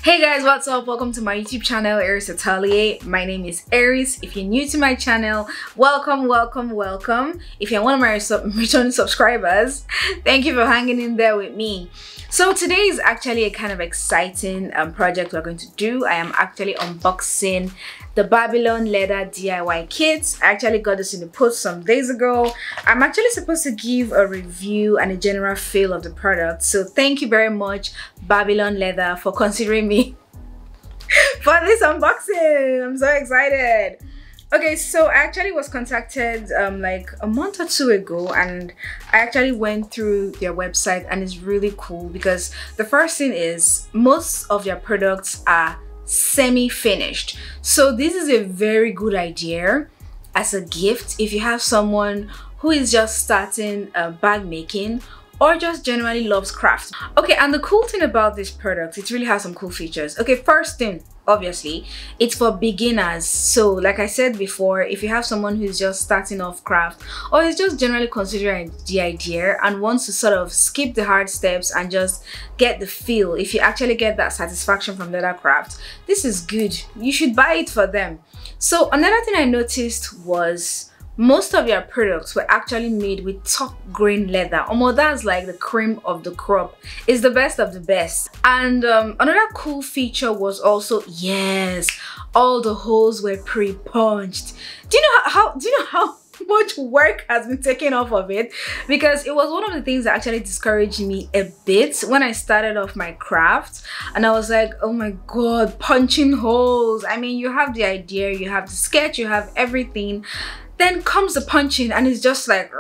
Hey guys, what's up? Welcome to my YouTube channel, Eris. My name is Eris. If you're new to my channel, welcome. If you're one of my returning subscribers, thank you for hanging in there with me. So today is actually a kind of exciting project we're going to do. I am actually unboxing the Babylon leather DIY kits. I actually got this in the post some days ago. I'm actually supposed to give a review and a general feel of the product. So thank you very much, Babylon leather, for considering me for this unboxing. I'm so excited. Okay, so I actually was contacted like a month or two ago, and I actually went through their website, and it's really cool because the first thing is most of their products are semi-finished. So this is a very good idea as a gift if you have someone who is just starting bag making or just generally loves crafts. Okay, and the cool thing about this product, it really has some cool features. Okay, first thing, obviously, it's for beginners. So like I said before, if you have someone who's just starting off craft or is just generally considering the idea and wants to sort of skip the hard steps and just get the feel, if you actually get that satisfaction from leather craft, this is good. You should buy it for them. So another thing I noticed was most of your products were actually made with top grain leather. That's like the cream of the crop. It's the best of the best. And another cool feature was also, yes, all the holes were pre-punched. Do you know how much work has been taken off of it? Because it was one of the things that actually discouraged me a bit when I started off my craft, and I was like, oh my god, punching holes. I mean, you have the idea, you have the sketch, you have everything, then comes the punching and it's just like,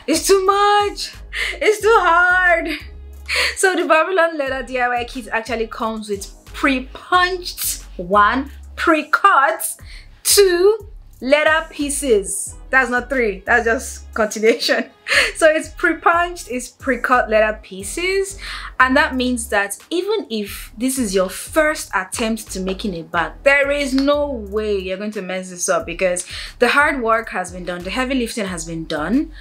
it's too much, it's too hard. So the Babylon leather DIY kit actually comes with pre-punched 1, pre-cut 2 leather pieces. That's not 3, that's just continuation. So it's pre-punched, it's pre-cut leather pieces, and that means that even if this is your first attempt to making a bag, there is no way you're going to mess this up because the hard work has been done, the heavy lifting has been done,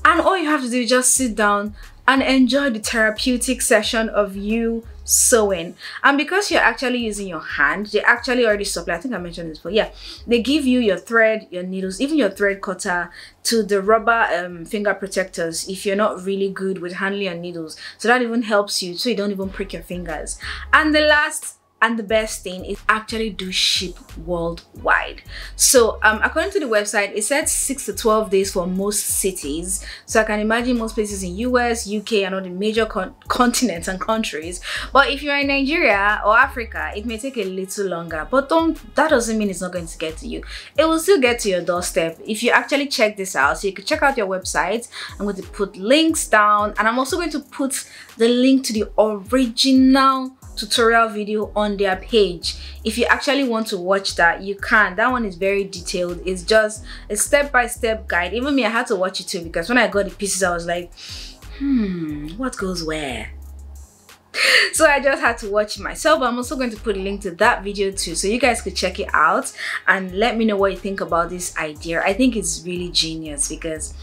and all you have to do is just sit down and enjoy the therapeutic session of you sewing. And because you're actually using your hand, they actually already supply, I think I mentioned this before, yeah, they give you your thread, your needles, even your thread cutter, to the rubber finger protectors if you're not really good with handling your needles. So that even helps you so you don't even prick your fingers. And the last and the best thing is actually do ship worldwide. So according to the website, it said 6 to 12 days for most cities. So I can imagine most places in US, UK, and all the major continents and countries. But if you're in Nigeria or Africa, it may take a little longer. But that doesn't mean it's not going to get to you. It will still get to your doorstep if you actually check this out. So you can check out your website. I'm going to put links down, and I'm also going to put the link to the original tutorial video on their page. If you actually want to watch that, you can. That one is very detailed. It's just a step-by-step guide. Even me, I had to watch it too, because when I got the pieces, I was like, what goes where? So I just had to watch it myself. I'm also going to put a link to that video too, so you guys could check it out and let me know what you think about this idea. I think it's really genius because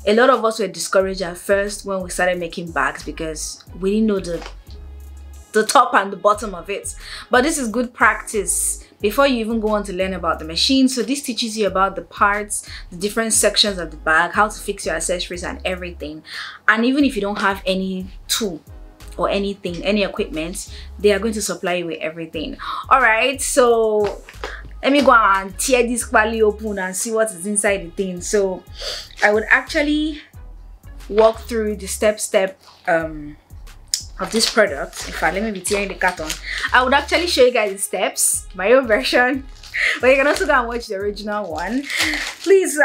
a lot of us were discouraged at first when we started making bags because we didn't know the top and the bottom of it. But this is good practice before you even go on to learn about the machine. So this teaches you about the parts, the different sections of the bag, how to fix your accessories and everything. And even if you don't have any tool or anything, any equipment, they are going to supply you with everything. All right, so let me go and tear this quali open and see what is inside the thing. So I would actually walk through the step of this product. In fact, let me be tearing the carton. I would actually show you guys the steps, my own version, but you can also go and watch the original one. Please,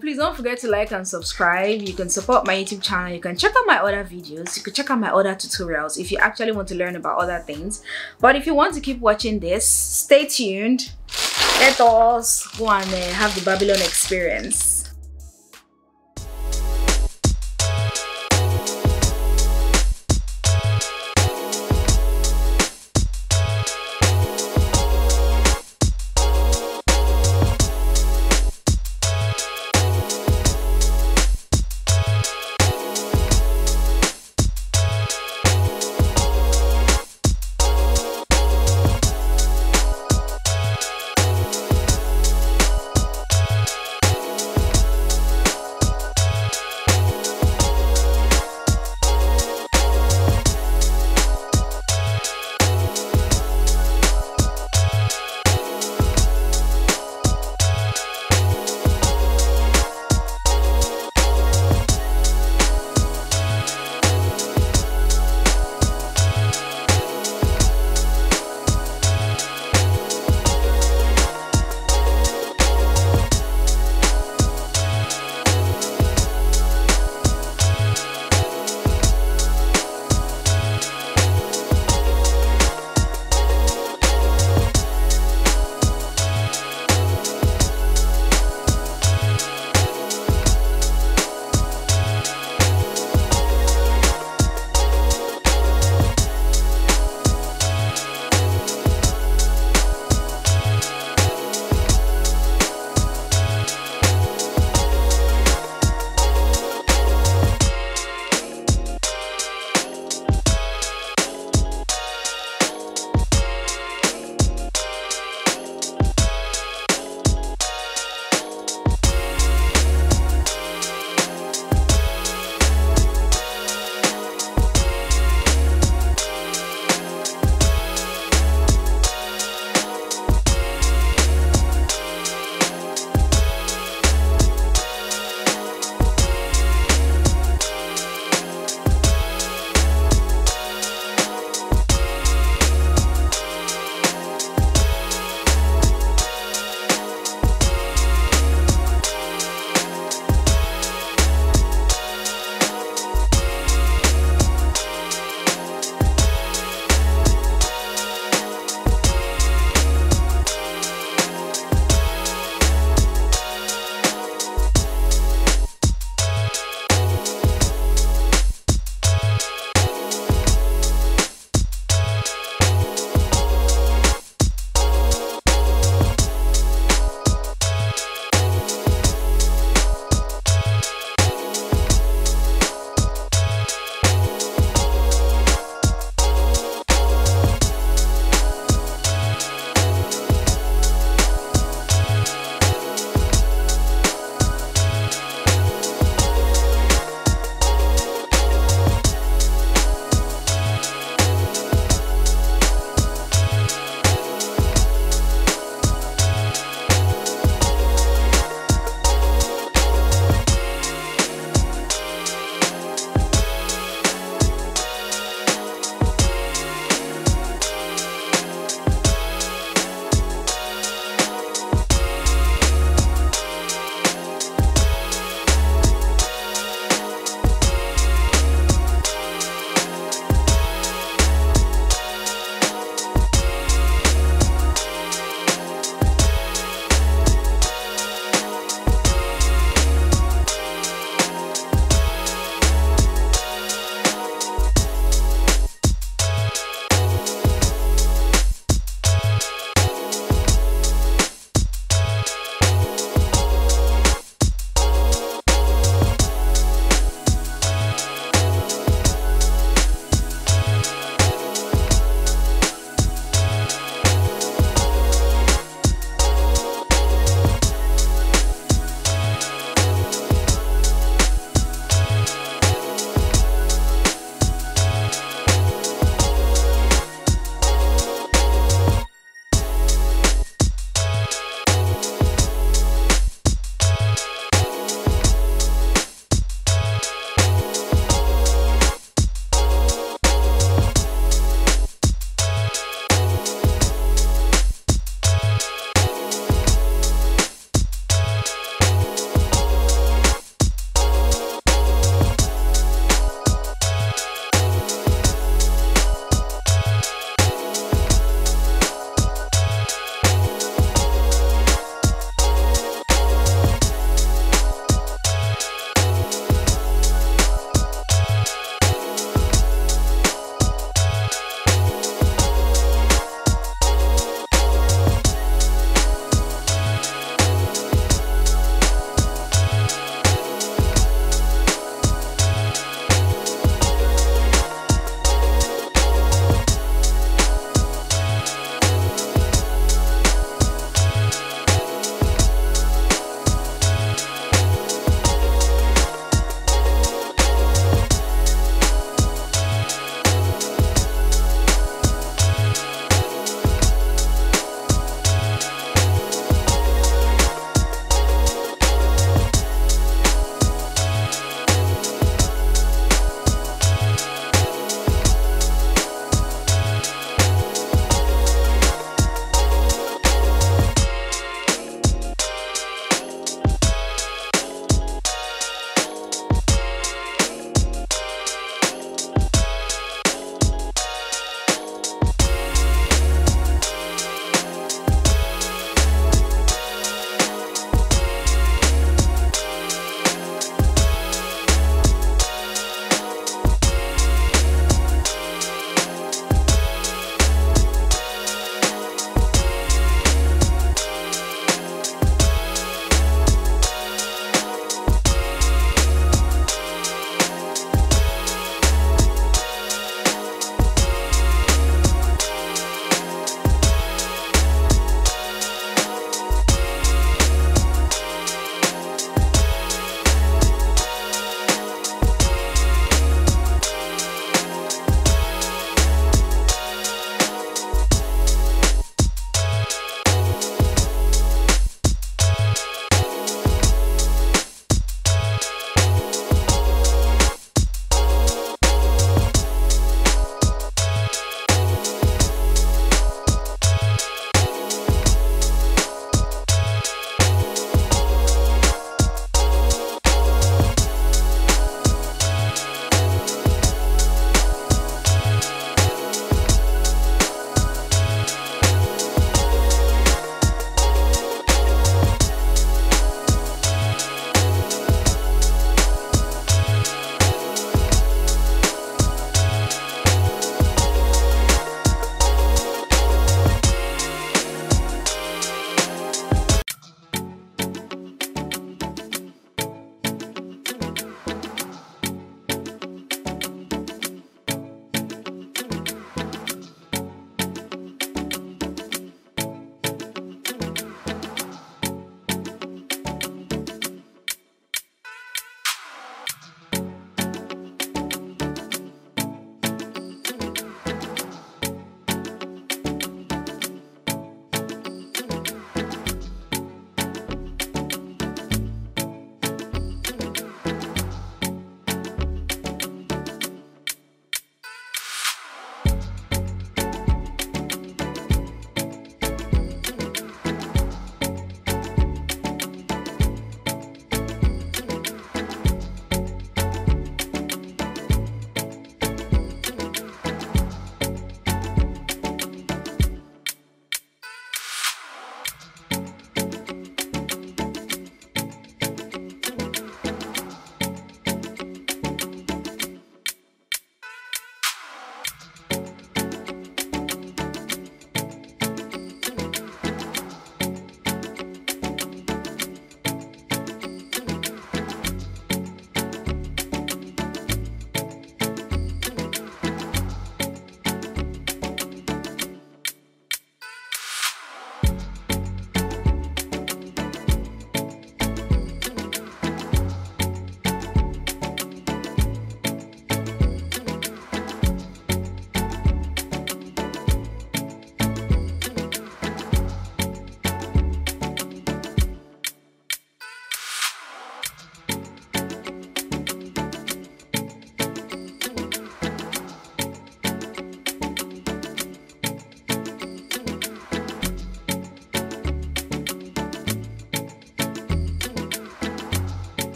please don't forget to like and subscribe. You can support my YouTube channel. You can check out my other videos. You can check out my other tutorials if you actually want to learn about other things. But if you want to keep watching this, stay tuned. Let us go and have the Babylon experience.